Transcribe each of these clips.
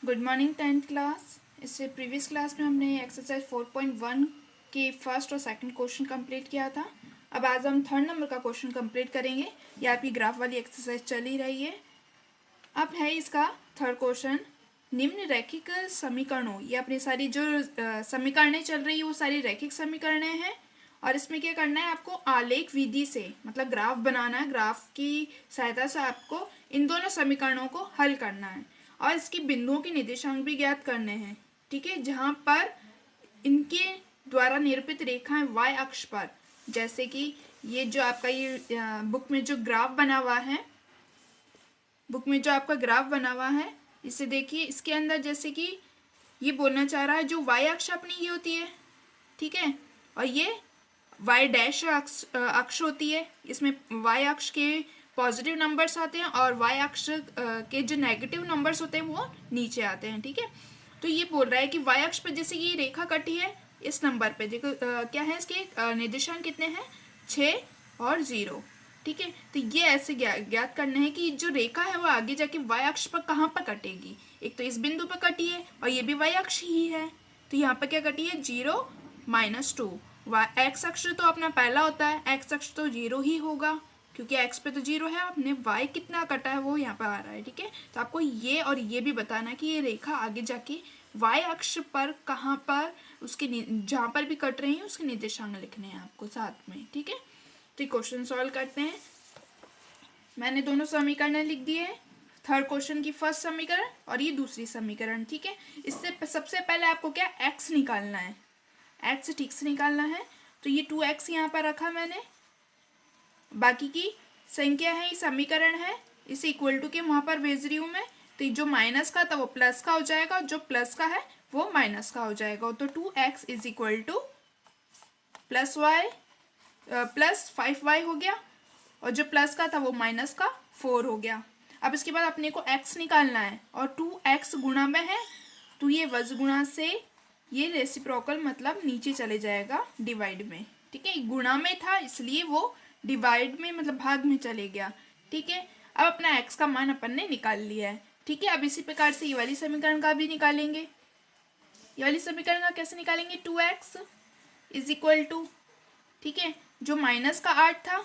Good morning 10th class. इससे previous class में हमने एक्सरसाइज 4.1 के फर्स्ट और सेकंड क्वेश्चन कंप्लीट किया था। अब आज हम थर्ड नंबर का क्वेश्चन कंप्लीट करेंगे। ये आपकी ग्राफ वाली एक्सरसाइज चल ही रही है। अब है इसका थर्ड क्वेश्चन, निम्न रैखिक समीकरणों, ये अपनी सारी जो समीकरणें चल रही है वो सारी रैखिक समीकरणें हैं। और इसमें क्या करना है, आपको आलेख विधि से मतलब ग्राफ बनाना है। ग्राफ की सहायता से आपको इन दोनों समीकरणों को हल करना है और इसकी बिंदुओं के निर्देशांक भी ज्ञात करने हैं। ठीक है, जहाँ पर इनके द्वारा निरूपित रेखाएं वाई अक्ष पर, जैसे कि ये जो आपका ये बुक में जो ग्राफ बना हुआ है, बुक में जो आपका ग्राफ बना हुआ है, इसे देखिए। इसके अंदर जैसे कि ये बोलना चाह रहा है जो वाई अक्ष अपनी ये होती है, ठीक है, और ये वाई डैश अक्ष होती है। इसमें वाई अक्ष के पॉजिटिव नंबर्स आते हैं और वाई अक्ष के जो नेगेटिव नंबर्स होते हैं वो नीचे आते हैं। ठीक है, तो ये बोल रहा है कि वाई अक्ष पर जैसे ये रेखा कटी है इस नंबर पे, देखो क्या है इसके निर्देशांक कितने हैं, 6 और 0। ठीक है, तो ये ऐसे ज्ञात करना है कि जो रेखा है वो आगे जाके वाई अक्ष पर कहाँ पर कटेगी। एक तो इस बिंदु पर कटी है और ये भी वाई अक्ष ही है, तो यहाँ पर क्या कटी है, 0 -2। एक्स अक्ष तो अपना पहला होता है, एक्स अक्ष तो 0 ही होगा क्योंकि एक्स पे तो 0 है। आपने वाई कितना कटा है वो यहाँ पर आ रहा है। ठीक है, तो आपको ये और ये भी बताना है कि ये रेखा आगे जाके वाई अक्ष पर कहाँ पर उसके जहाँ पर भी कट रही है उसके निर्देशांक लिखने हैं आपको साथ में। ठीक है, तो क्वेश्चन सॉल्व करते हैं। मैंने दोनों समीकरण लिख दिए हैं, थर्ड क्वेश्चन की फर्स्ट समीकरण और ये दूसरी समीकरण। ठीक है, इससे सबसे पहले आपको क्या एक्स निकालना है, एक्स ठीक से निकालना है। तो ये 2x यहाँ पर रखा मैंने, बाकी की संख्या है, ये समीकरण है, इसे इक्वल टू के वहाँ पर भेज रही हूँ मैं। तो जो माइनस का था वो प्लस का हो जाएगा और जो प्लस का है वो माइनस का हो जाएगा। तो 2x is equal two plus 5y हो गया और जो प्लस का था वो माइनस का 4 हो गया। अब इसके बाद अपने को x निकालना है और 2x गुणा में है तो ये वज गुणा से ये रेसिप्रोकल मतलब नीचे चले जाएगा डिवाइड में। ठीक है, गुणा में था इसलिए वो डिवाइड में मतलब भाग में चले गया। ठीक है, अब अपना x का मान अपन ने निकाल लिया है। ठीक है, अब इसी प्रकार से ये वाली समीकरण का भी निकालेंगे। ये वाली समीकरण का कैसे निकालेंगे, 2x इज इक्वल टू, ठीक है, जो माइनस का 8 था,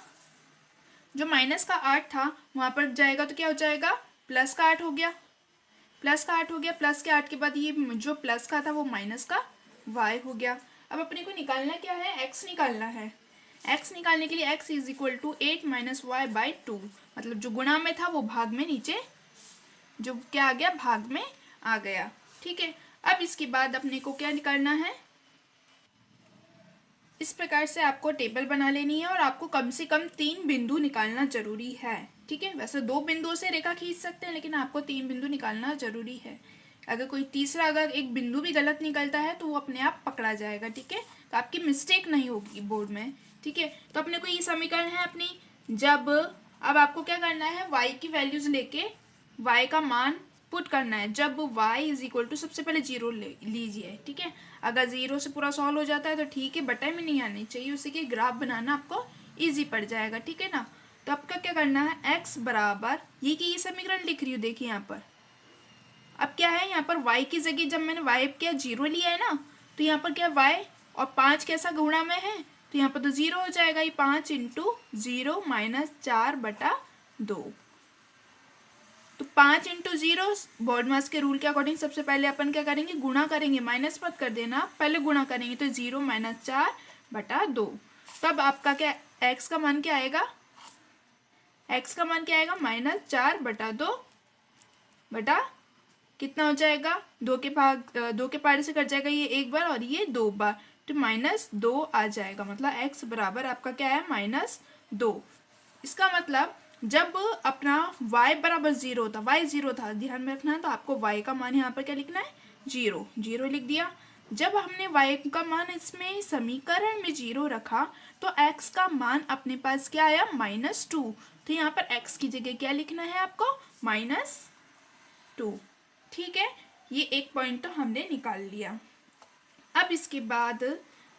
जो माइनस का 8 था वहां पर जाएगा तो क्या हो जाएगा, प्लस का 8 हो गया, प्लस का 8 हो गया। प्लस के 8 के बाद ये जो प्लस का था वो माइनस का y हो गया। अब अपने को निकालना क्या है, x निकालना है। x निकालने के लिए x is equal to 8 - y/2, मतलब जो गुणा में था वो भाग में नीचे जो क्या आ गया, भाग में आ गया। ठीक है, अब इसके बाद अपने को क्या करना है, इस प्रकार से आपको टेबल बना लेनी है और आपको कम से कम 3 बिंदु निकालना जरूरी है। ठीक है, वैसे 2 बिंदुओं से रेखा खींच सकते हैं लेकिन आपको 3 बिंदु निकालना जरूरी है। अगर कोई तीसरा अगर एक बिंदु भी गलत निकलता है तो वो अपने आप पकड़ा जाएगा। ठीक है, तो आपकी मिस्टेक नहीं होगी बोर्ड में। ठीक है, तो अपने को ये समीकरण है अपनी, जब अब आपको क्या करना है, y की वैल्यूज लेके y का मान पुट करना है। जब y इज इक्वल टू, सबसे पहले 0 ले लीजिए। ठीक है, अगर 0 से पूरा सॉल्व हो जाता है तो ठीक है, बटे में नहीं आनी चाहिए, उसी के ग्राफ बनाना आपको इजी पड़ जाएगा। ठीक है ना, तो आपका क्या करना है, x बराबर ये की ये समीकरण लिख रही हूँ, देखिए यहाँ पर। अब क्या है, यहाँ पर y की जगह जब मैंने y क्या 0 लिया है ना, तो यहाँ पर क्या y और 5 कैसा गुणा में है, तो यहाँ पर तो 0 हो जाएगा। ये 5 × 0 - 4/2, तो 5 × 0 बॉड मास के रूल के अकॉर्डिंग सबसे पहले अपन क्या करेंगे, गुणा करेंगे, माइनस मत कर देना, पहले गुणा करेंगे। तो 0 - 4/2, तब आपका क्या x का मान क्या आएगा, x का मान क्या आएगा, -4/2 बटा कितना हो जाएगा, 2 के पारे से कट जाएगा ये एक बार और ये 2 बार, तो -2 आ जाएगा। मतलब x बराबर आपका क्या है, -2। इसका मतलब जब अपना y बराबर 0 था, y 0 था, ध्यान में रखना है, तो आपको y का मान यहाँ पर क्या लिखना है, 0 0 लिख दिया। जब हमने y का मान इसमें समीकरण में 0 रखा तो x का मान अपने पास क्या आया, -2। तो यहाँ पर x की जगह क्या लिखना है आपको, -2। ठीक है, ये एक पॉइंट तो हमने निकाल लिया। अब इसके बाद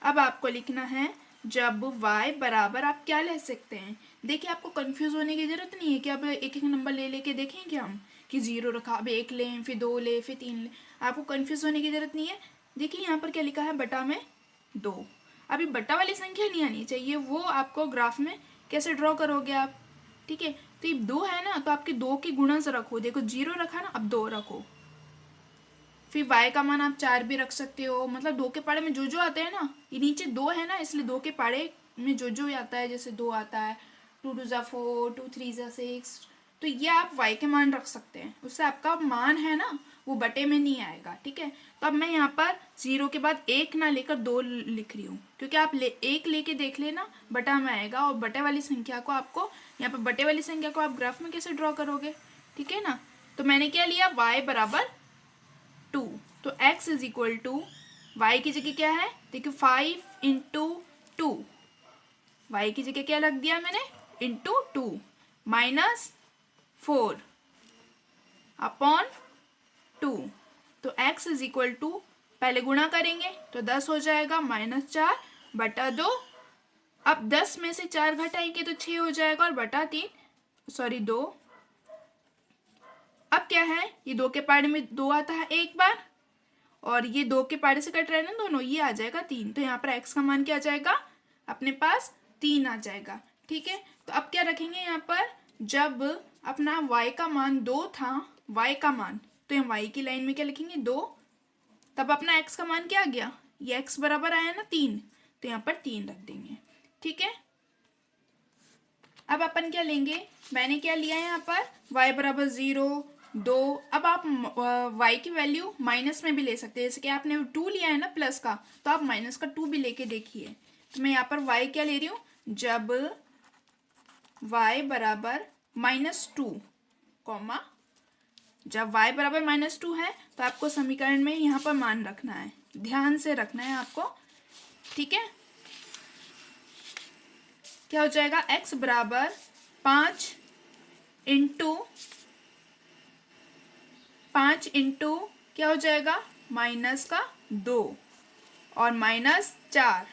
अब आपको लिखना है, जब y बराबर आप क्या ले सकते हैं, देखिए आपको कंफ्यूज होने की जरूरत नहीं है कि अब एक एक नंबर ले लेके देखेंगे हम कि 0 रखा, अब 1 लें, फिर 2 लें, फिर 3 लें। आपको कन्फ्यूज़ होने की ज़रूरत नहीं है। देखिए यहाँ पर क्या लिखा है, बटा में 2। अभी बटा वाली संख्या नहीं आनी चाहिए, वो आपको ग्राफ में कैसे ड्रॉ करोगे आप, ठीक है। तो ये 2 है ना, तो आपके 2 के गुणज रखो। देखो 0 रखा ना, अब 2 रखो। फिर y का मान आप 4 भी रख सकते हो। मतलब 2 के पाड़े में जो आते हैं ना, ये नीचे 2 है ना, इसलिए 2 के पाड़े में जो आता है, जैसे 2 आता है, 2 2 ज़ा 4, 2 3 ज़ा 6, तो ये आप y के मान रख सकते हैं। उससे आपका मान है ना, वो बटे में नहीं आएगा, ठीक है। तो अब मैं यहाँ पर 0 के बाद 1 ना लेकर 2 लिख रही हूँ, क्योंकि आप 1 लेके देख लेना, बटा में आएगा। और बटे वाली संख्या को आपको यहाँ पर, बटे वाली संख्या को आप ग्राफ में कैसे ड्रॉ करोगे, ठीक है ना। तो मैंने क्या लिया, y बराबर 2, तो x is equal to, y की जगह क्या है, देखिए 5 इंटू 2, वाई की जगह क्या लग दिया मैंने, इंटू 2, -4 अपॉन 2। तो x इज इक्वल टू, पहले गुणा करेंगे तो 10 हो जाएगा, -4 बटा 2। अब 10 में से 4 घटाएंगे तो 6 हो जाएगा, और बटा 2। अब क्या है, ये 2 के पाड़े में 2 आता है एक बार, और ये 2 के पाड़े से कट रहे हैं ना दोनों, ये आ जाएगा 3। तो यहाँ पर x का मान क्या आ जाएगा, अपने पास 3 आ जाएगा, ठीक है। तो अब क्या रखेंगे यहाँ पर, जब अपना y का मान 2 था, y का मान, तो यहाँ y की लाइन में क्या लिखेंगे, 2। तब अपना x का मान क्या आ गया, ये x बराबर आया ना 3, तो यहाँ पर 3 रख देंगे, ठीक है। अब अपन क्या लेंगे, मैंने क्या लिया है यहाँ पर, y बराबर 0, 2। अब आप y की वैल्यू माइनस में भी ले सकते हैं, जैसे कि आपने 2 लिया है ना प्लस का, तो आप माइनस का 2 भी लेके देखिए। तो मैं यहाँ पर y क्या ले रही हूँ, जब y बराबर -2, कॉमा, जब y बराबर -2 है, तो आपको समीकरण में यहाँ पर मान रखना है, ध्यान से रखना है आपको, ठीक है। क्या हो जाएगा, x बराबर 5 इंटू क्या हो जाएगा, -2 और -4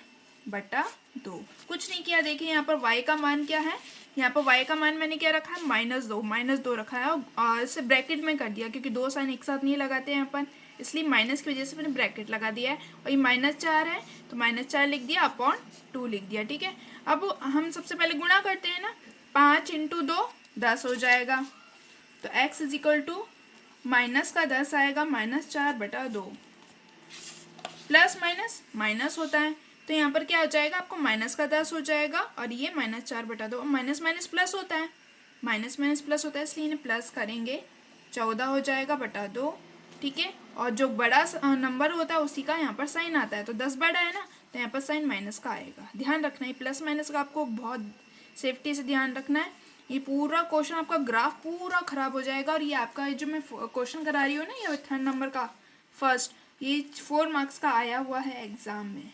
बटा 2। कुछ नहीं किया, देखिए यहाँ पर y का मान क्या है, यहाँ पर y का मान मैंने क्या रखा है, -2 रखा है, और इसे ब्रैकेट में कर दिया, क्योंकि 2 साइन एक साथ नहीं लगाते हैं अपन, इसलिए माइनस की वजह से मैंने ब्रैकेट लगा दिया है। और ये -4 है, तो -4 लिख दिया, अपॉन 2 लिख दिया, ठीक है। अब हम सबसे पहले गुणा करते हैं ना, 5 इंटू 2 10 हो जाएगा, तो x is equal to, minus का 10 आएगा, -4 बटा 2, प्लस माइनस माइनस होता है, तो यहाँ पर क्या हो जाएगा, आपको माइनस का 10 हो जाएगा, और ये -4 बटा 2, माइनस माइनस प्लस होता है, माइनस माइनस प्लस होता है, इसलिए इन्हें प्लस करेंगे, 14 हो जाएगा बटा 2, ठीक है। और जो बड़ा नंबर होता है उसी का यहाँ पर साइन आता है, तो 10 बड़ा है ना, तो यहाँ पर साइन माइनस का आएगा। ध्यान रखना है, प्लस माइनस का आपको बहुत सेफ्टी से ध्यान रखना है। ये पूरा क्वेश्चन, आपका ग्राफ पूरा खराब हो जाएगा। और ये आपका जो मैं क्वेश्चन करा रही हूँ ना, ये 3rd नंबर का फर्स्ट, ये 4 मार्क्स का आया हुआ है एग्जाम में,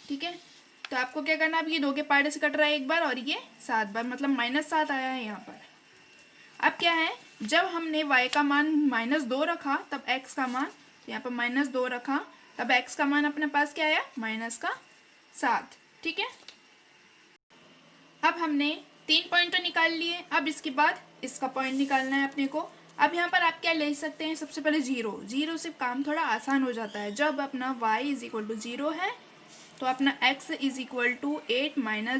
ठीक है। तो आपको क्या करना है, अब ये 2 के पाड़े से कट रहा है एक बार, और ये 7 बार, मतलब -7 आया है यहाँ पर। अब क्या है, जब हमने y का मान -2 रखा, तब x का मान, यहाँ पर -2 रखा, तब x का मान अपने पास क्या आया, -7, ठीक है। अब हमने 3 पॉइंट तो निकाल लिए, अब इसके बाद इसका पॉइंट निकालना है अपने को। अब यहाँ पर आप क्या ले सकते हैं, सबसे पहले 0 से काम थोड़ा आसान हो जाता है। जब अपना y इज इक्वल टू 0 है, तो अपना x इज इक्वल टू 8 -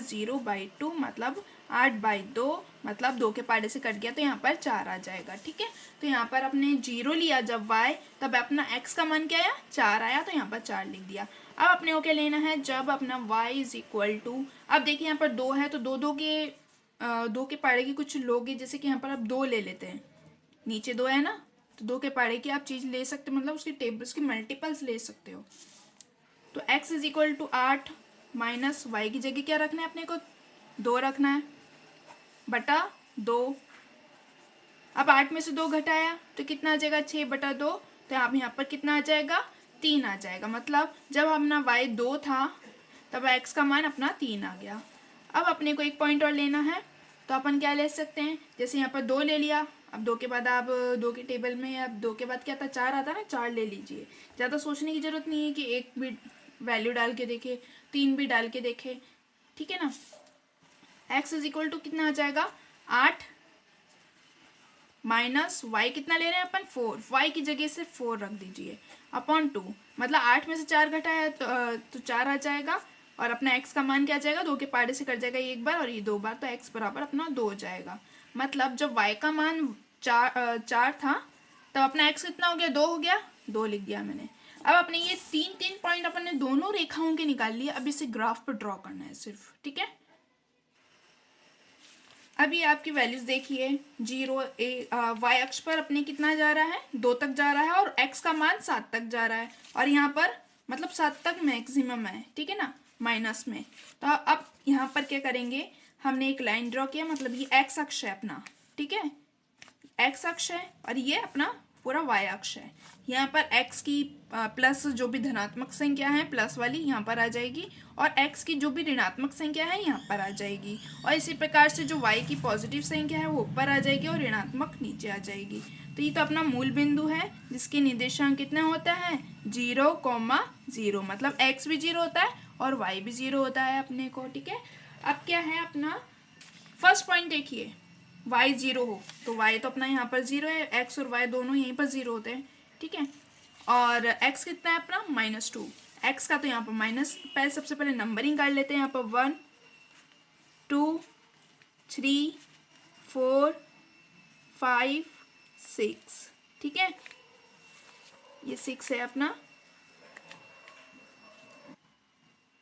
0/2, मतलब 8/2, मतलब 2 के पाड़े से कट गया, तो यहाँ पर 4 आ जाएगा, ठीक है। तो यहाँ पर अपने 0 लिया जब y, तब अपना x का मान क्या आया, 4 आया, तो यहाँ पर 4 लिख दिया। अब अपने को क्या लेना है, जब अपना y इज इक्वल टू, अब देखिए यहाँ पर 2 है, तो 2 के पाड़े की कुछ लोगे, जैसे कि यहाँ पर आप 2 ले लेते हैं, नीचे 2 है ना, तो 2 के पाड़े की आप चीज़ ले सकते हो, मतलब उसकी टेबल, उसकी मल्टीपल्स ले सकते हो। तो x is equal to 8 minus y की जगह क्या रखना है अपने को, 2 रखना है, बटा 2। अब 8 में से 2 घटाया तो कितना आ जाएगा, 6/2, तो आप यहाँ पर कितना आ जाएगा, 3 आ जाएगा। मतलब जब अपना y 2 था, तब x का मान अपना 3 आ गया। अब अपने को एक पॉइंट और लेना है, तो अपन क्या ले सकते हैं, जैसे यहाँ पर 2 ले लिया, अब 2 के बाद आप 2 के टेबल में, अब 2 के बाद क्या था, 4 आता ना, 4 ले लीजिए। ज़्यादा सोचने की ज़रूरत नहीं है कि एक भी वैल्यू डाल के देखे, 3 भी डाल के देखे, ठीक है ना। x इज इक्वल टू कितना आ जाएगा, 8 माइनस वाई कितना ले रहे हैं अपन 4, वाई की जगह से 4 रख दीजिए अपॉन 2, मतलब 8 में से 4 घटा है तो 4 आ जाएगा और अपना x का मान क्या आ जाएगा, 2 के पाड़े से कट जाएगा एक बार और ये 2 बार, तो x बराबर अपना 2 हो जाएगा। मतलब जब y का मान 4 था तब अपना x कितना हो गया, 2 हो गया, 2 लिख दिया मैंने। अब अपने ये 3 पॉइंट अपन ने दोनों रेखाओं के निकाल लिए, अब इसे ग्राफ पर ड्रॉ करना है सिर्फ, ठीक है। अब ये आपकी वैल्यूज देखिए, 0 वाई अक्ष पर अपने कितना जा रहा है, 2 तक जा रहा है और x का मान 7 तक जा रहा है और यहाँ पर मतलब 7 तक मैक्सिमम है, ठीक है ना, माइनस में। तो अब यहाँ पर क्या करेंगे, हमने एक लाइन ड्रॉ किया, मतलब ये x अक्ष है अपना, ठीक है, x अक्ष है और ये अपना पूरा y अक्ष है। यहाँ पर x की प्लस जो भी धनात्मक संख्या है प्लस वाली यहाँ पर आ जाएगी और x की जो भी ऋणात्मक संख्या है यहाँ पर आ जाएगी, और इसी प्रकार से जो y की पॉजिटिव संख्या है वो ऊपर आ जाएगी और ऋणात्मक नीचे आ जाएगी। तो ये तो अपना मूल बिंदु है जिसके निर्देशांक कितना होता है 0,0, मतलब x भी 0 होता है और y भी 0 होता है अपने को, ठीक है। अब क्या है अपना फर्स्ट पॉइंट, देखिए y 0 हो तो y तो अपना यहाँ पर 0 है, x और y दोनों यहीं पर 0 होते हैं, ठीक है। और x कितना है अपना -2, x का तो यहाँ पर माइनस, पहले सबसे पहले नंबरिंग कर लेते हैं, यहाँ पर 1 2 3 4 5 6, ठीक है, ये 6 है अपना।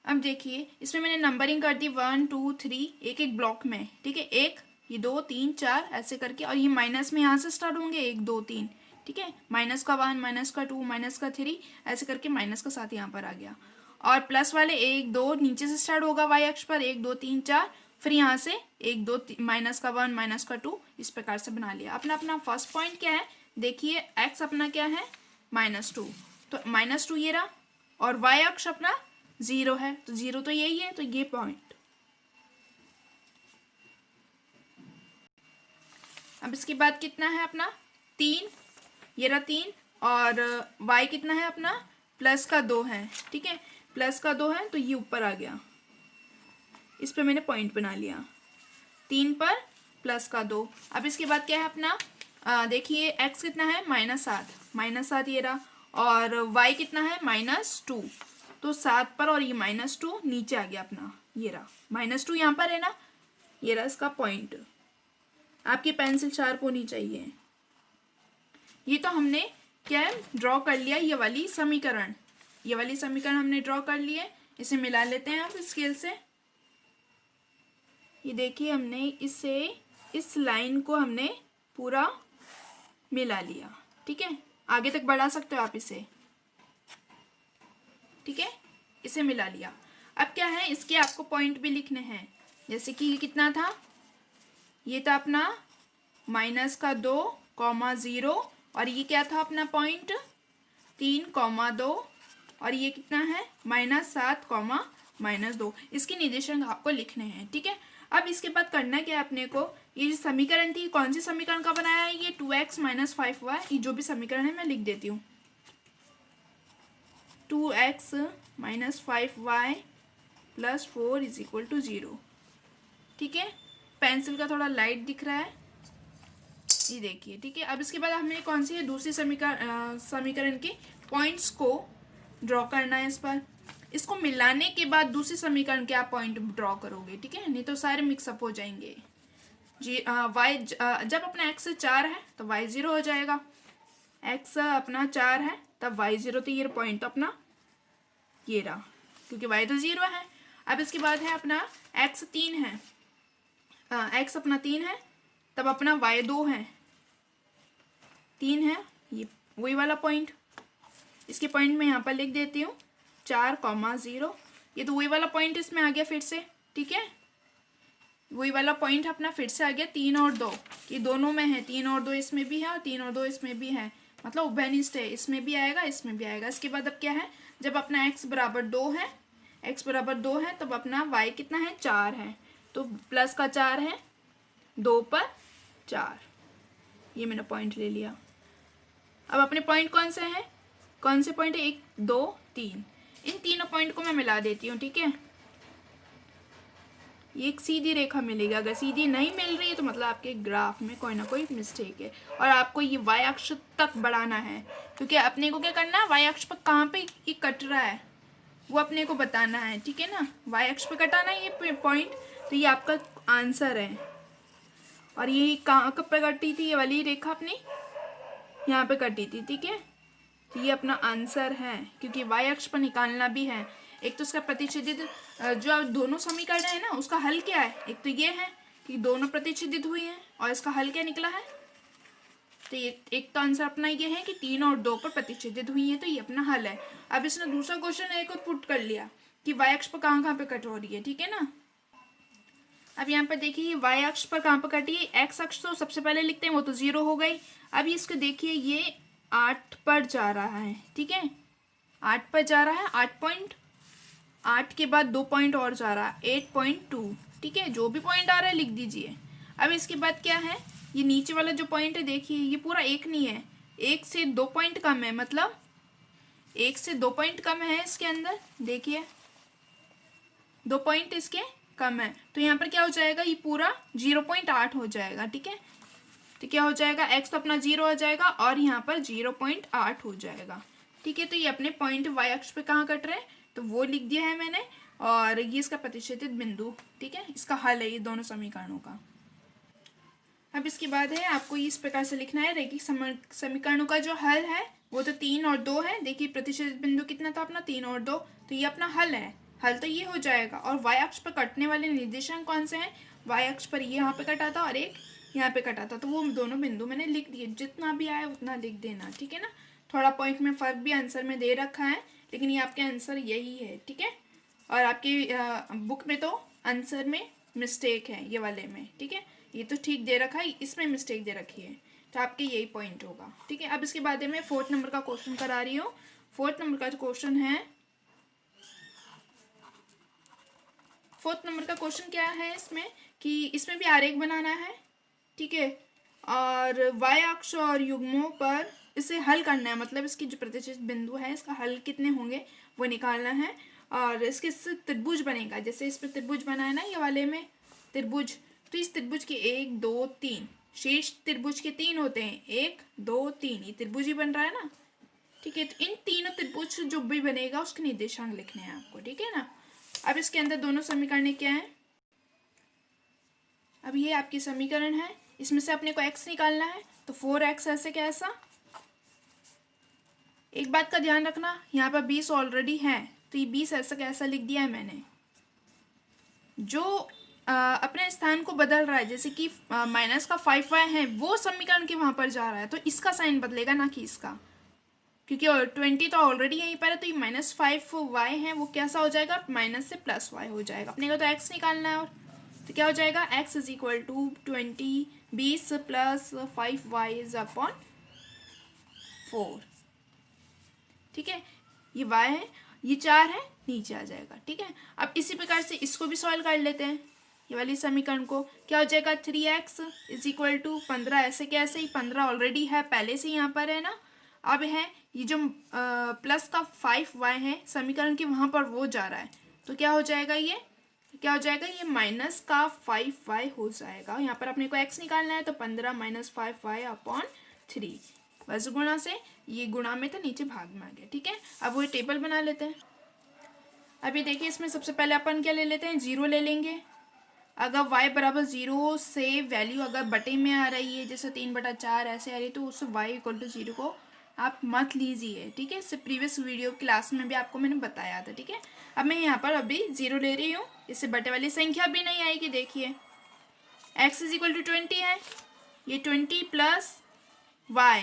अब देखिए इसमें मैंने नंबरिंग कर दी 1 2 3 एक एक ब्लॉक में, ठीक है, एक ये 2 3 4 ऐसे करके, और ये माइनस में यहाँ से स्टार्ट होंगे 1 2 3, ठीक है, माइनस का 1 माइनस का 2 माइनस का 3 ऐसे करके माइनस का 7 यहाँ पर आ गया, और प्लस वाले 1 2 नीचे से स्टार्ट होगा वाई अक्ष पर 1 2 3 4, फिर यहाँ से 1 2 माइनस का 1 माइनस का 2, इस प्रकार से बना लिया। अपना अपना फर्स्ट पॉइंट क्या है, देखिए एक्स अपना क्या है -2, तो -2 ये रहा, और वाई अक्ष अपना 0 है, तो 0 तो यही है, तो ये पॉइंट। अब इसके बाद कितना है अपना 3, ये रहा 3, और y कितना है अपना प्लस का 2 है, ठीक है, प्लस का 2 है तो ये ऊपर आ गया, इस पे मैंने पॉइंट बना लिया 3 पर प्लस का 2। अब इसके बाद क्या है अपना देखिए x कितना है -7 ये रहा, और y कितना है -2, तो 7 पर और ये -2 नीचे आ गया अपना, ये रहा -2 यहाँ पर है ना, ये रहा इसका पॉइंट। आपकी पेंसिल शार्प होनी चाहिए। ये तो हमने क्या है ड्रॉ कर लिया, ये वाली समीकरण हमने ड्रॉ कर लिए, इसे मिला लेते हैं आप स्केल से। ये देखिए हमने इसे, इस लाइन को हमने पूरा मिला लिया, ठीक है, आगे तक बढ़ा सकते हो आप इसे, ठीक है, इसे मिला लिया। अब क्या है इसके आपको पॉइंट भी लिखने हैं, जैसे कि ये कितना था, ये था अपना -2,0 और ये क्या था अपना पॉइंट 3,2, और ये कितना है -7,-2, इसके निर्देशांक आपको लिखने हैं, ठीक है। अब इसके बाद करना क्या है अपने को, ये जो समीकरण थी कौन सी समीकरण का बनाया है, ये 2x - 5y, ये जो भी समीकरण है मैं लिख देती हूँ, 2x - 5y + 4 = 0, ठीक है। पेंसिल का थोड़ा लाइट दिख रहा है, ये देखिए, ठीक है। अब इसके बाद हमें कौन सी है दूसरी समीकरण के पॉइंट्स को ड्रॉ करना है इस पर, इसको मिलाने के बाद दूसरी समीकरण के आप पॉइंट ड्रॉ करोगे, ठीक है, नहीं तो सारे मिक्सअप हो जाएंगे। वाई जब अपना x 4 है तो y 0 हो जाएगा, x अपना 4 है तब y 0, तो ये पॉइंट तो अपना ये रहा, क्योंकि y तो 0 है। अब इसके बाद है अपना x 3 है, x अपना 3 है तब अपना y 2 है, 3 है, ये वही वाला पॉइंट, इसके पॉइंट में यहाँ पर लिख देती हूँ 4,0, ये तो वही वाला पॉइंट इसमें आ गया फिर से, ठीक है, वही वाला पॉइंट अपना फिर से आ गया 3 और 2, ये दोनों में है, 3 और 2 इसमें भी है और 3 और 2 इसमें भी है, मतलब उभयनिष्ठ है, इसमें भी आएगा इसमें भी आएगा। इसके बाद अब क्या है, जब अपना x बराबर 2 है, x बराबर 2 है तब अपना y कितना है 4 है, तो प्लस का 4 है, 2 पर 4, ये मैंने पॉइंट ले लिया। अब अपने पॉइंट कौन से हैं, कौन से पॉइंट है, 1 2 3, इन तीनों पॉइंट को मैं मिला देती हूँ, ठीक है। ये एक सीधी रेखा मिलेगी। अगर सीधी नहीं मिल रही है तो मतलब आपके ग्राफ में कोई ना कोई मिस्टेक है और आपको ये वाई अक्ष तक बढ़ाना है, क्योंकि अपने को क्या करना है, वाई अक्ष पर कहाँ पे ये कट रहा है वो अपने को बताना है, ठीक है ना। वाई अक्ष पे कटाना है ये पॉइंट, तो ये आपका आंसर है। और ये कहाँ कब पे कटी थी, ये वाली रेखा अपनी यहाँ पे कटी थी, ठीक है। तो ये अपना आंसर है, क्योंकि वाई अक्ष पर निकालना भी है। एक तो उसका प्रतिच्छेदित जो दोनों समीकरण है ना उसका हल क्या है, एक तो ये है कि दोनों प्रतिच्छेदित हुई हैं और इसका हल क्या निकला है। तो ये एक तो आंसर अपना ये है कि 3 और 2 पर प्रतिच्छेदित हुई है, तो ये अपना हल है। अब इसने दूसरा क्वेश्चन एक और पुट कर लिया कि वाई अक्ष पर कहाँ कहाँ पे कट हो रही है, ठीक है ना। अब यहाँ पर देखिए वाई अक्ष पर कहाँ पर कटी है, एक्स अक्ष तो सबसे पहले लिखते हैं, वो तो 0 हो गई। अभी इसको देखिए ये 8 पर जा रहा है, ठीक है, 8 पर जा रहा है, 8 के बाद 2 पॉइंट और जा रहा है 8.2, ठीक है। जो भी पॉइंट आ रहा है लिख दीजिए। अब इसके बाद क्या है, ये नीचे वाला जो पॉइंट है देखिए ये पूरा एक नहीं है, 1 से 2 पॉइंट कम है, मतलब 1 से 2 पॉइंट कम है इसके अंदर, देखिए 2 पॉइंट इसके कम है। तो यहाँ पर क्या हो जाएगा, ये पूरा 0.8 हो जाएगा, ठीक है। तो क्या हो जाएगा, एक्स तो अपना 0 हो जाएगा और यहाँ पर 0.8 हो जाएगा, ठीक है। तो ये अपने पॉइंट वाई अक्ष पे कहाँ कट रहे हैं तो वो लिख दिया है मैंने, और ये इसका प्रतिच्छेदित बिंदु, ठीक है, इसका हल है ये दोनों समीकरणों का। अब इसके बाद है आपको इस प्रकार से लिखना है, रैखिक समीकरणों का जो हल है वो तो 3 और 2 है। देखिए प्रतिच्छेदित बिंदु कितना था अपना, 3 और 2, तो ये अपना हल है। हल तो ये हो जाएगा। और वाई अक्ष पर कटने वाले निर्देशांक कौन से हैं, वाई अक्ष पर ये यहाँ पे कटा था और एक यहाँ पे कटा था, तो वो दोनों बिंदु मैंने लिख दिए। जितना भी आया उतना लिख देना, ठीक है ना। थोड़ा पॉइंट में फ़र्क भी आंसर में दे रखा है, लेकिन ये आपके आंसर यही है, ठीक है। और आपकी बुक में तो आंसर में मिस्टेक है ये वाले में, ठीक है। ये तो ठीक दे रखा है, इसमें मिस्टेक दे रखी है, तो आपके यही पॉइंट होगा, ठीक है। अब इसके बाद मैं 4th नंबर का क्वेश्चन करा रही हूँ। 4th नंबर का जो क्वेश्चन है, 4th नंबर का क्वेश्चन क्या है इसमें कि इसमें भी आरेख बनाना है, ठीक है, और वाई अक्ष और युग्मों पर इसे हल करना है, मतलब इसकी जो प्रतिच्छेद बिंदु है इसका हल कितने होंगे वो निकालना है। और इसके से त्रिभुज बनेगा, जैसे इस पर त्रिभुज बना है ना ये वाले में त्रिभुज, तो इस त्रिभुज के 1 2 3 शेष त्रिभुज के 3 होते हैं, 1 2 3, ये त्रिभुज ही बन रहा है ना, ठीक है। तो इन तीनों त्रिभुज जो भी बनेगा उसके निर्देशांक लिखने हैं आपको, ठीक है ना। अब इसके अंदर दोनों समीकरण क्या है, अब ये आपकी समीकरण है, इसमें से अपने को x निकालना है, तो 4x ऐसे कैसा। एक बात का ध्यान रखना, यहाँ पर 20 ऑलरेडी है, तो ये 20 ऐसा कैसा लिख दिया है मैंने। जो अपने स्थान को बदल रहा है, जैसे कि माइनस का 5y है वो समीकरण के वहाँ पर जा रहा है, तो इसका साइन बदलेगा ना कि इसका, क्योंकि 20 तो ऑलरेडी यहीं पर है, तो ये -5y है वो कैसा हो जाएगा, माइनस से +y हो जाएगा। अपने को तो x निकालना है, और तो क्या हो जाएगा, x is equal to 20 plus 5y is upon 4, ठीक है। ये y है, ये 4 है, नीचे आ जाएगा, ठीक है। अब इसी प्रकार से इसको भी सॉल्व कर लेते हैं, ये वाली समीकरण को। क्या हो जाएगा, 3x इज इक्वल टू 15, ऐसे कैसे ही 15 ऑलरेडी है पहले से यहाँ पर है ना। अब है ये जो प्लस का 5y है समीकरण के वहाँ पर वो जा रहा है, तो क्या हो जाएगा, ये क्या हो जाएगा, ये माइनस का 5y हो जाएगा। यहाँ पर अपने को x निकालना है, तो 15 माइनस 5y अपॉन 3, बस गुणा से ये गुणा में तो नीचे भाग में आ गया, ठीक है। अब वो टेबल बना लेते हैं। अभी देखिए इसमें सबसे पहले अपन क्या ले लेते हैं, 0 ले लेंगे। अगर y बराबर 0 से वैल्यू अगर बटे में आ रही है, जैसे 3/4 ऐसे आ रही है, तो उस y इक्वल टू 0 को आप मत लीजिए, ठीक है। इससे प्रीवियस वीडियो क्लास में भी आपको मैंने बताया था, ठीक है। अब मैं यहाँ पर अभी 0 ले रही हूँ, इससे बटे वाली संख्या भी नहीं आएगी। देखिए x इज इक्वल टू 20 है, ये 20 प्लस y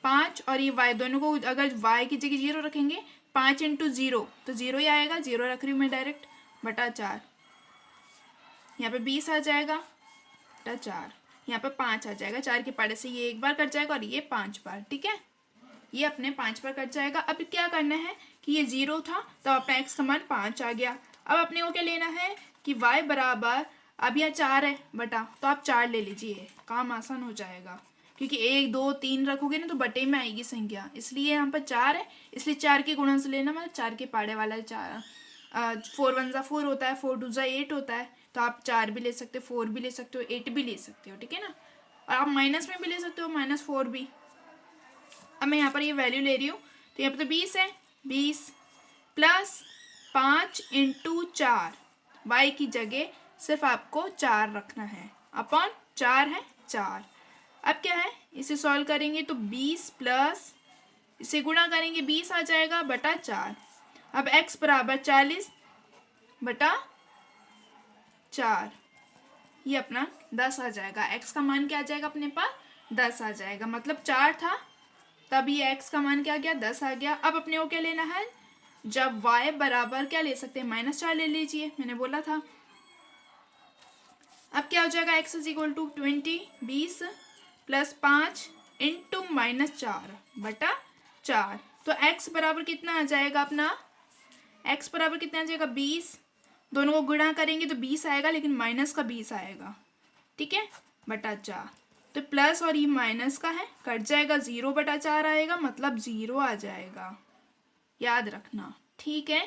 5, और ये y दोनों को अगर y की जगह 0 रखेंगे, 5 × 0 तो 0 ही आएगा, 0 रख रही हूँ मैं डायरेक्ट, बटा 4, यहाँ पे 20 आ जाएगा, बटा 4, यहाँ पे 5 आ जाएगा, 4 के पाड़े से ये एक बार कट जाएगा और ये 5 बार, ठीक है। ये अपने 5 बार कट जाएगा। अब क्या करना है कि ये 0 था तो अपना x का मान 5 आ गया। अब अपने को क्या लेना है कि y बराबर, अब यहाँ 4 है बटा, तो आप 4 ले लीजिए, काम आसान हो जाएगा, क्योंकि 1 2 3 रखोगे ना तो बटे में आएगी संख्या, इसलिए यहाँ पर 4 है, इसलिए 4 के गुणन से लेना, मतलब 4 के पाड़े वाला 4, 4 1 ज़ा 4 होता है, 4 2 ज़ा 8 होता है, तो आप 4 भी ले सकते हो, 4 भी ले सकते हो, 8 भी ले सकते हो, ठीक है ना। और आप माइनस में भी ले सकते हो, -4 भी। अब मैं यहाँ पर ये वैल्यू ले रही हूँ, तो यहाँ पर तो 20 है, 20 प्लस 5 × 4, y की जगह सिर्फ आपको 4 रखना है, अपॉन 4 है 4। अब क्या है, इसे सॉल्व करेंगे तो 20 प्लस इसे गुणा करेंगे 20 आ जाएगा बटा 4। अब x बराबर 40 बटा 4, ये अपना 10 आ जाएगा। x का मान क्या आ जाएगा अपने पास, 10 आ जाएगा। मतलब 4 था तब ये x का मान क्या आ गया, 10 आ गया। अब अपने को क्या लेना है, जब y बराबर क्या ले सकते हैं, -4 ले लीजिए, मैंने बोला था। अब क्या हो जाएगा, x = 20, 20 प्लस 5 इंटू -4 बटा 4। तो x बराबर कितना आ जाएगा अपना, x बराबर कितना आ जाएगा, 20। दोनों को गुणा करेंगे तो 20 आएगा, लेकिन माइनस का 20 आएगा, ठीक है, बटा 4। तो प्लस और ये माइनस का है, कट जाएगा, 0 बटा 4 आएगा, मतलब 0 आ जाएगा, याद रखना, ठीक है।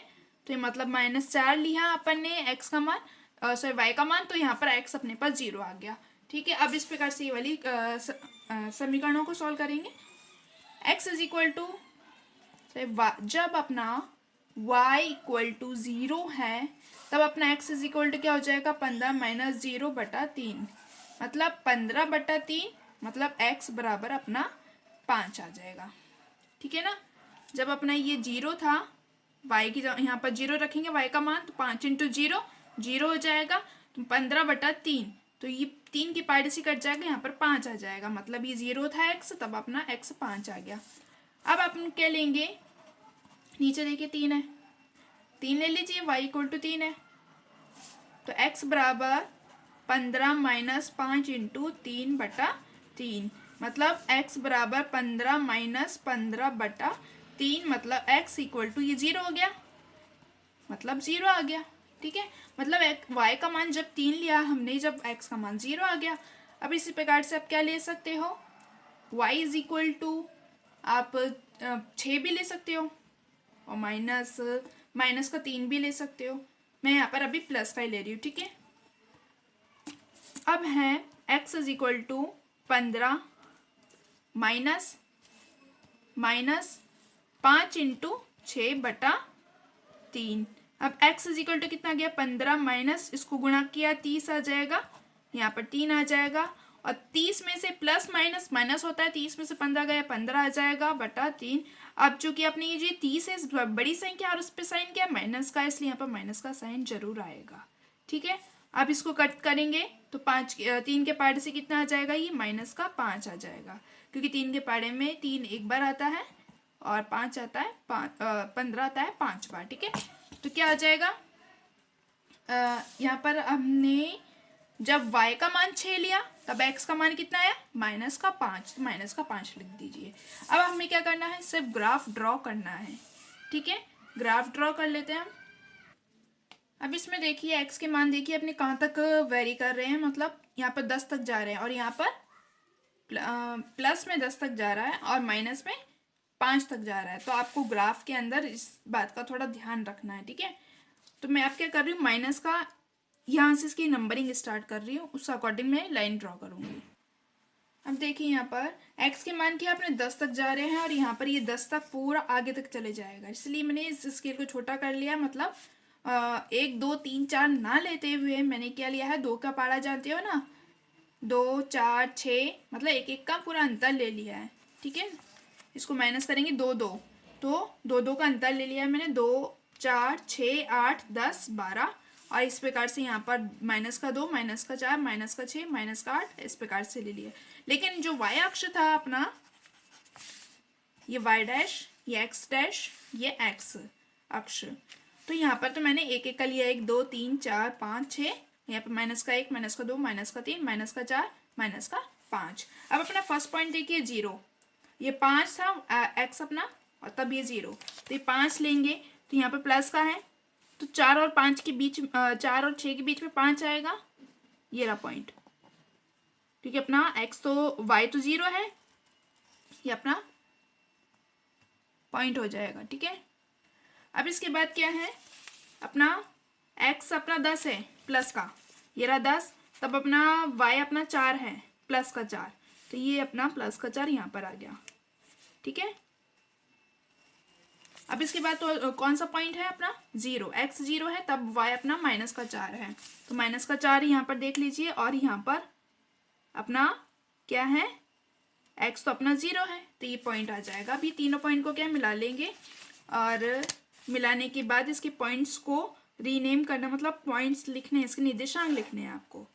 तो ये मतलब -4 लिया अपन ने x का मान, सॉरी y का मान, तो यहाँ पर x अपने पास 0 आ गया, ठीक है। अब इस प्रकार से ये वाली समीकरणों को सॉल्व करेंगे। x जब अपना y = 0 है, तब अपना x क्या हो जाएगा, 15 - 0 बटा 3, मतलब 15 बटा 3, मतलब x बराबर अपना 5 आ जाएगा, ठीक है ना। जब अपना ये 0 था, y की यहाँ पर 0 रखेंगे y का मान, तो 5 × 0 0 हो जाएगा, तो 15 बटा 3, तो ये 3 की पार्ट से कट जाएगा, यहाँ पर 5 आ जाएगा, मतलब ये 0 था x, तब अपना x 5 आ गया। अब अपन क्या लेंगे, नीचे देखिए 3 है, 3 ले लीजिए, y = 3 है, तो x बराबर 15 - 5 × 3 बटा 3, मतलब x बराबर 15 - 15 बटा 3, मतलब x = ये 0 हो गया, मतलब 0 आ गया, ठीक है। मतलब y का मान जब 3 लिया हमने, जब x का मान 0 आ गया। अब इसी प्रकार से आप क्या ले सकते हो, y = आप 6 भी ले सकते हो, और माइनस का 3 भी ले सकते हो। मैं यहाँ पर अभी प्लस का ही ले रही हूँ, ठीक है। अब है x = 15 माइनस 5 × 6 बटा 3। अब x = कितना गया, 15 माइनस इसको गुणा किया 30 आ जाएगा, यहाँ पर 3 आ जाएगा, और 30 में से प्लस माइनस माइनस होता है, 30 में से 15 गया, 15 आ जाएगा बटा 3। अब चूंकि अपने ये जो 30 है बड़ी संख्या और उस पर साइन क्या, माइनस का, इसलिए यहाँ पर माइनस का साइन जरूर आएगा, ठीक है। अब इसको कट करेंगे तो 3 के पार्ट से कितना आ जाएगा, ये -5 आ जाएगा, क्योंकि 3 के पार्ट में 3 एक बार आता है और 5 आता है, 15 आता है 5 बार, ठीक है। तो क्या आ जाएगा, यहाँ पर हमने जब y का मान 6 लिया, तब x का मान कितना आया, -5, तो -5 लिख दीजिए। अब हमें क्या करना है, सिर्फ ग्राफ ड्रॉ करना है, ठीक है। ग्राफ ड्रॉ कर लेते हैं हम। अब इसमें देखिए x के मान देखिए अपने कहाँ तक वेरी कर रहे हैं, मतलब यहाँ पर 10 तक जा रहे हैं, और यहाँ पर प्लस में 10 तक जा रहा है, और माइनस में 5 तक जा रहा है। तो आपको ग्राफ के अंदर इस बात का थोड़ा ध्यान रखना है, ठीक है। तो मैं आप क्या कर रही हूँ, माइनस का यहाँ से इसकी नंबरिंग स्टार्ट कर रही हूँ, उस अकॉर्डिंग मैं लाइन ड्रॉ करूँगी। अब देखिए यहाँ पर x के मान क्या अपने 10 तक जा रहे हैं, और यहाँ पर ये 10 तक पूरा आगे तक चले जाएगा, इसलिए मैंने इस स्केल को छोटा कर लिया। मतलब 1 2 3 4 ना लेते हुए मैंने क्या लिया है, 2 का पारा जानते हो ना, 2 4 6, मतलब एक एक का पूरा अंतर ले लिया है, ठीक है। इसको माइनस करेंगे 2 2, तो 2 2 का अंतर ले लिया है मैंने, 2 4 6 8 10 12, और इस प्रकार से यहाँ पर -2 -4 -6 -8 इस प्रकार से ले लिया। लेकिन जो y अक्ष था अपना, ये y', ये x', ये x अक्ष, तो यहाँ पर तो मैंने एक एक का लिया, 1 2 3 4 5 6, यहाँ पर -1 -2 -3 -4 -5। अब अपना फर्स्ट पॉइंट देखिए 0, ये 5 था x अपना, और तब ये 0, तो ये 5 लेंगे, तो यहाँ पर प्लस का है, तो 4 और 5 के बीच 4 और 6 के बीच में 5 आएगा, ये रहा पॉइंट, ठीक है। अपना x तो y तो 0 है, ये अपना पॉइंट हो जाएगा, ठीक है। अब इसके बाद क्या है, अपना x अपना 10 है प्लस का, ये रहा 10, तब अपना y अपना 4 है, प्लस का 4, तो ये अपना प्लस का 4 यहाँ पर आ गया। ठीक है, अब इसके बाद तो कौन सा पॉइंट है अपना 0, x 0 है, तब y अपना माइनस का 4 है, तो माइनस का 4 यहाँ पर देख लीजिए, और यहाँ पर अपना क्या है x तो अपना 0 है, तो ये पॉइंट आ जाएगा। अभी तीनों पॉइंट को क्या मिला लेंगे, और मिलाने के बाद इसके पॉइंट्स को रीनेम करना, मतलब पॉइंट्स लिखने हैं, इसके निर्देशांक लिखने हैं आपको।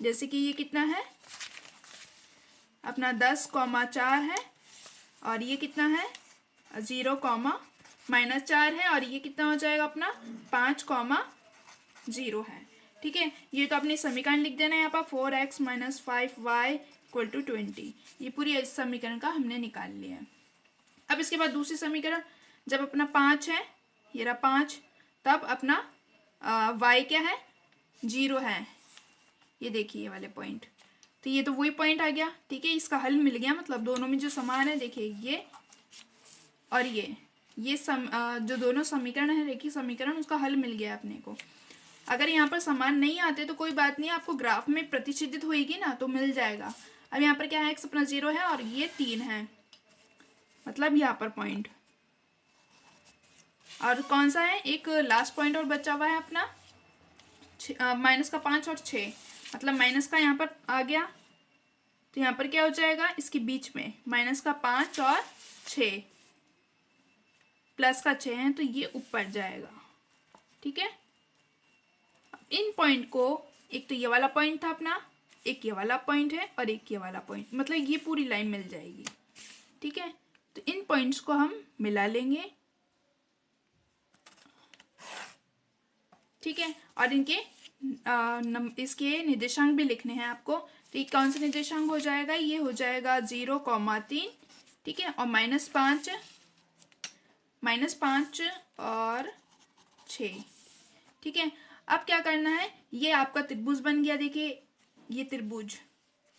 जैसे कि ये कितना है अपना 10,4 है, और ये कितना है 0,-4 है, और ये कितना हो जाएगा अपना 5,0 है। ठीक है, ये तो अपने समीकरण लिख देना है यहाँ पर 4x - 5y = 20। ये पूरी इस समीकरण का हमने निकाल लिया है। अब इसके बाद दूसरी समीकरण, जब अपना 5 है, ये रहा 5, तब अपना y क्या है 0 है, ये देखिए ये वाले पॉइंट, तो ये तो वही पॉइंट आ गया। ठीक है, इसका हल मिल गया, मतलब दोनों में जो समान है, देखिए ये और ये जो दोनों समीकरण है रेखीय समीकरण, उसका हल मिल गया अपने को। अगर यहाँ पर समान नहीं आते तो कोई बात नहीं, आपको ग्राफ में प्रतिच्छेदित होएगी ना, तो मिल जाएगा। अब यहाँ पर क्या है x अपना 0 है, और ये 3 है, मतलब यहाँ पर पॉइंट, और कौन सा है एक लास्ट पॉइंट और बचा हुआ है अपना -5 और 6, मतलब माइनस का यहाँ पर आ गया, तो यहाँ पर क्या हो जाएगा इसके बीच में -5 और 6, प्लस का 6 है, तो ये ऊपर जाएगा। ठीक है, इन पॉइंट को, एक तो ये वाला पॉइंट था अपना, एक ये वाला पॉइंट है, और एक ये वाला पॉइंट, मतलब ये पूरी लाइन मिल जाएगी। ठीक है, तो इन पॉइंट्स को हम मिला लेंगे। ठीक है, और इनके इसके निर्देशांक भी लिखने हैं आपको। तो ये कौन सा निर्देशांक हो जाएगा, ये हो जाएगा 0,3। ठीक है, और -5 और 6। ठीक है, अब क्या करना है, ये आपका त्रिभुज बन गया, देखिए ये त्रिभुज।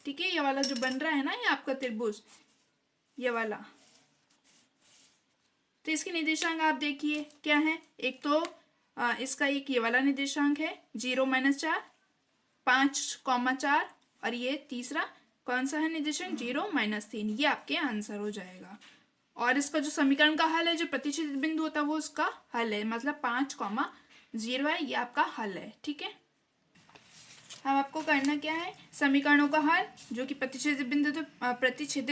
ठीक है, ये वाला जो बन रहा है ना, ये आपका त्रिभुज, ये वाला। तो इसके निर्देशांक आप देखिए क्या है, एक तो इसका एक ये वाला निर्देशांक है 0 - 4, 5,4, और ये तीसरा कौन सा है निर्देशांक 0 - 3। ये आपके आंसर हो जाएगा। और इसका जो समीकरण का हल है, जो प्रतिच्छेदित बिंदु होता है, वो उसका हल है, मतलब 5,0 है, ये आपका हल है। ठीक है, अब आपको करना क्या है, समीकरणों का हल, जो कि प्रतिच्छेदित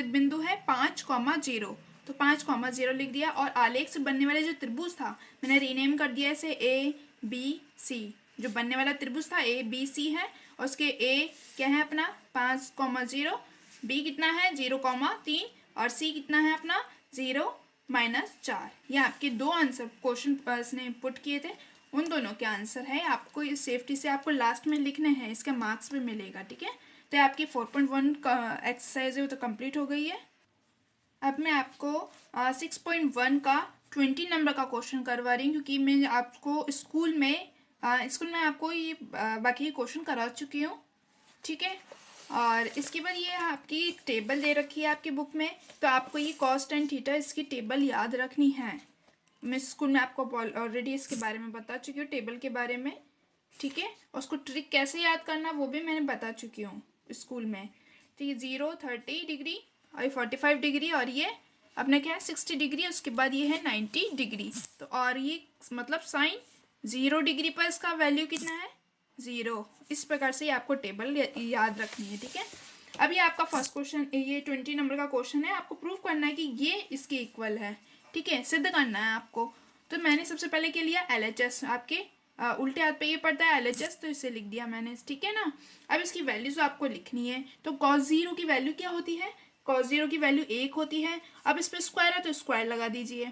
बिंदु है 5,0, तो 5,0 लिख दिया, और आलेख से बनने वाले जो त्रिभुज था, मैंने रीनेम कर दिया इसे ABC। जो बनने वाला त्रिभुज था ABC है, और उसके A क्या है अपना 5,0, B कितना है 0,3, और C कितना है अपना 0 - 4। ये आपके दो आंसर क्वेश्चन ने पुट किए थे, उन दोनों के आंसर है। आपको इस सेफ्टी से आपको लास्ट में लिखने हैं, इसका मार्क्स भी मिलेगा। ठीक है, तो आपकी 4.1 का एक्सरसाइज है वो तो कंप्लीट हो गई है। अब मैं आपको 6.1 का 20 नंबर का क्वेश्चन करवा रही हूँ, क्योंकि मैं आपको स्कूल में आपको ये बाकी क्वेश्चन करा चुकी हूँ। ठीक है, और इसके बाद ये आपकी टेबल दे रखी है आपकी बुक में, तो आपको ये कॉस एंड थीटा इसकी टेबल याद रखनी है। मैं स्कूल में आपको ऑलरेडी इसके बारे में बता चुकी हूँ, टेबल के बारे में। ठीक है, और उसको ट्रिक कैसे याद करना वो भी मैंने बता चुकी हूँ स्कूल में। तो ये 0, 30 डिग्री, और ये 45 डिग्री, और ये अपने क्या है 60 डिग्री, उसके बाद ये है 90 डिग्री। तो और ये मतलब साइन 0 डिग्री पर इसका वैल्यू कितना है 0। इस प्रकार से आपको टेबल याद रखनी है। ठीक है, अभी आपका फर्स्ट क्वेश्चन, ये 20 नंबर का क्वेश्चन है, आपको प्रूव करना है कि ये इसके इक्वल है। ठीक है, सिद्ध करना है आपको। तो मैंने सबसे पहले क्या लिया LHS, आपके उल्टे हाथ पे ये पड़ता है LHS, तो इसे लिख दिया मैंने। ठीक है ना, अब इसकी वैल्यूज आपको लिखनी है। तो cos 0 की वैल्यू क्या होती है, cos 0 की वैल्यू 1 होती है। अब इस पर स्क्वायर है तो स्क्वायर लगा दीजिए,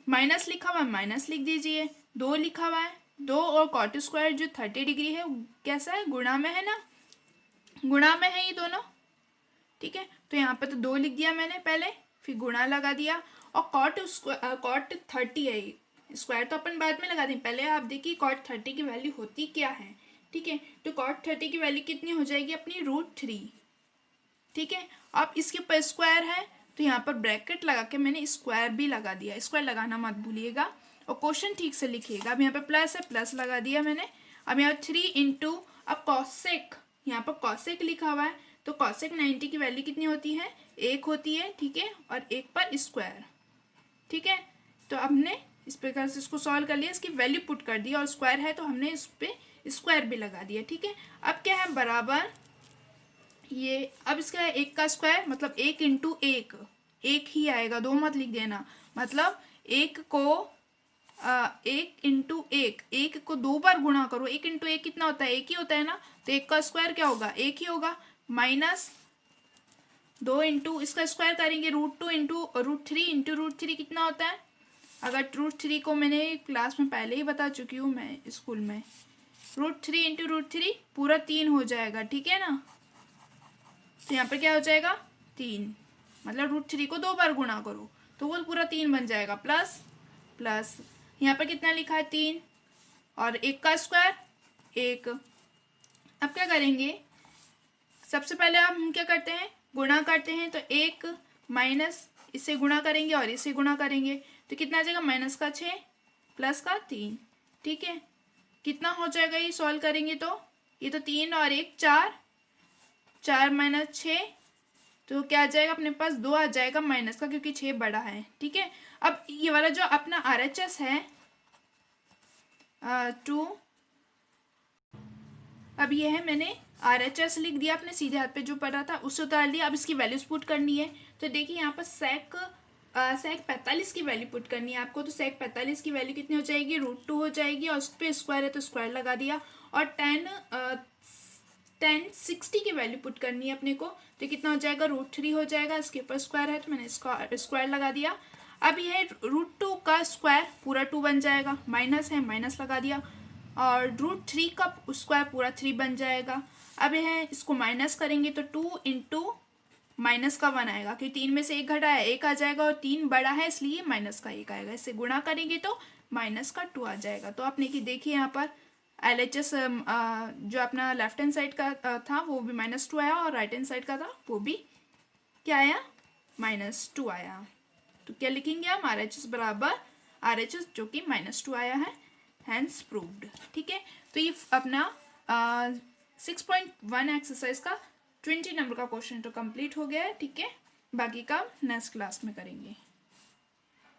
माइनस लिखा हुआ है माइनस लिख दीजिए, 2 लिखा हुआ है 2, और कॉट स्क्वायर जो 30 डिग्री है कैसा है गुणा में है ना, गुणा में है ये दोनों। ठीक है, तो यहाँ पे तो 2 लिख दिया मैंने पहले, फिर गुणा लगा दिया, और कॉट 30 है, स्क्वायर तो अपन बाद में लगा दें, पहले आप देखिए कॉट 30 की वैल्यू होती क्या है। ठीक है, तो कॉट 30 की वैल्यू कितनी हो जाएगी अपनी √3। ठीक है, अब इसके ऊपर स्क्वायर है तो यहाँ पर ब्रैकेट लगा के मैंने स्क्वायर भी लगा दिया, स्क्वायर लगाना मत भूलिएगा, और क्वेश्चन ठीक से लिखिएगा। अब यहाँ पे प्लस है, प्लस लगा दिया मैंने। अब यहाँ 3 × अब कॉसेक, यहाँ पर कॉसेक लिखा हुआ है, तो कॉसेक 90 की वैल्यू कितनी होती है, 1 होती है, ठीक है, और 1 पर स्क्वायर, ठीक है। तो हमने इस प्रकार से इसको सॉल्व कर लिया, इसकी वैल्यू पुट कर दी, और स्क्वायर है तो हमने इस पे स्क्वायर भी लगा दिया, ठीक है। अब क्या है, बराबर ये, अब इसका 1 का स्क्वायर मतलब 1 इंटू 1, 1 ही आएगा, 2 मत लिख देना, मतलब 1 को 1 इंटू 1, 1 को 2 बार गुणा करो, 1 इंटू 1 कितना होता है, 1 ही होता है ना, तो 1 का स्क्वायर क्या होगा, 1 ही होगा, माइनस 2 इंटू इसका स्क्वायर करेंगे √2 इंटू √3 इंटू √3 कितना होता है, अगर √3 को मैंने क्लास में पहले ही बता चुकी हूँ मैं स्कूल में, √3 इंटू √3 पूरा 3 हो जाएगा, ठीक है ना। तो यहाँ पर क्या हो जाएगा, 3, मतलब √3 को 2 बार गुणा करो तो वो पूरा 3 बन जाएगा, प्लस प्लस यहाँ पर कितना लिखा है, 3, और 1 का स्क्वायर 1। अब क्या करेंगे, सबसे पहले हम क्या करते हैं, गुणा करते हैं, तो 1 माइनस इससे गुणा करेंगे और इससे गुणा करेंगे, तो कितना आ जाएगा, माइनस का 6 प्लस का 3, ठीक है। कितना हो जाएगा ये सॉल्व करेंगे तो, ये तो 3 और 1 4, 4 माइनस 6, तो क्या आ जाएगा अपने पास, 2 आ जाएगा माइनस का, क्योंकि 6 बड़ा है, ठीक है। अब ये वाला जो अपना RHS है 2, अब ये है, मैंने RHS लिख दिया, अपने सीधे हाथ पे जो पढ़ा था उससे उतार लिया। अब इसकी वैल्यूज पुट करनी है, तो देखिए यहाँ पर सेक 45 की वैल्यू पुट करनी है आपको, तो सेक 45 की वैल्यू कितनी हो जाएगी, √2 हो जाएगी, और उस पर स्क्वायर है तो स्क्वायर लगा दिया, और 10 60 की वैल्यू पुट करनी है अपने को, तो कितना हो जाएगा, √3 हो जाएगा, इसके ऊपर स्क्वायर है तो मैंने इसका स्क्वायर लगा दिया। अब यह √2 का स्क्वायर पूरा 2 बन जाएगा, माइनस है माइनस लगा दिया, और √3 का स्क्वायर पूरा 3 बन जाएगा। अब यह इसको माइनस करेंगे तो 2 इंटू माइनस का 1 आएगा, क्योंकि 3 में से 1 घटा है 1 आ जाएगा, और 3 बड़ा है इसलिए माइनस का 1 आएगा, इससे गुणा करेंगे तो माइनस का 2 आ जाएगा। तो आपने कि देखिए यहाँ पर LHS जो अपना लेफ्ट हैंड साइड का था वो भी -2 आया, और राइट हैंड साइड का था वो भी क्या आया, -2 आया। तो क्या लिखेंगे हम, RHS बराबर RHS जो कि -2 आया है, हैंस प्रूव्ड, ठीक है। तो ये अपना 6.1 एक्सरसाइज का 20 नंबर का क्वेश्चन तो कंप्लीट हो गया है, ठीक है। बाकी का नेक्स्ट क्लास में करेंगे।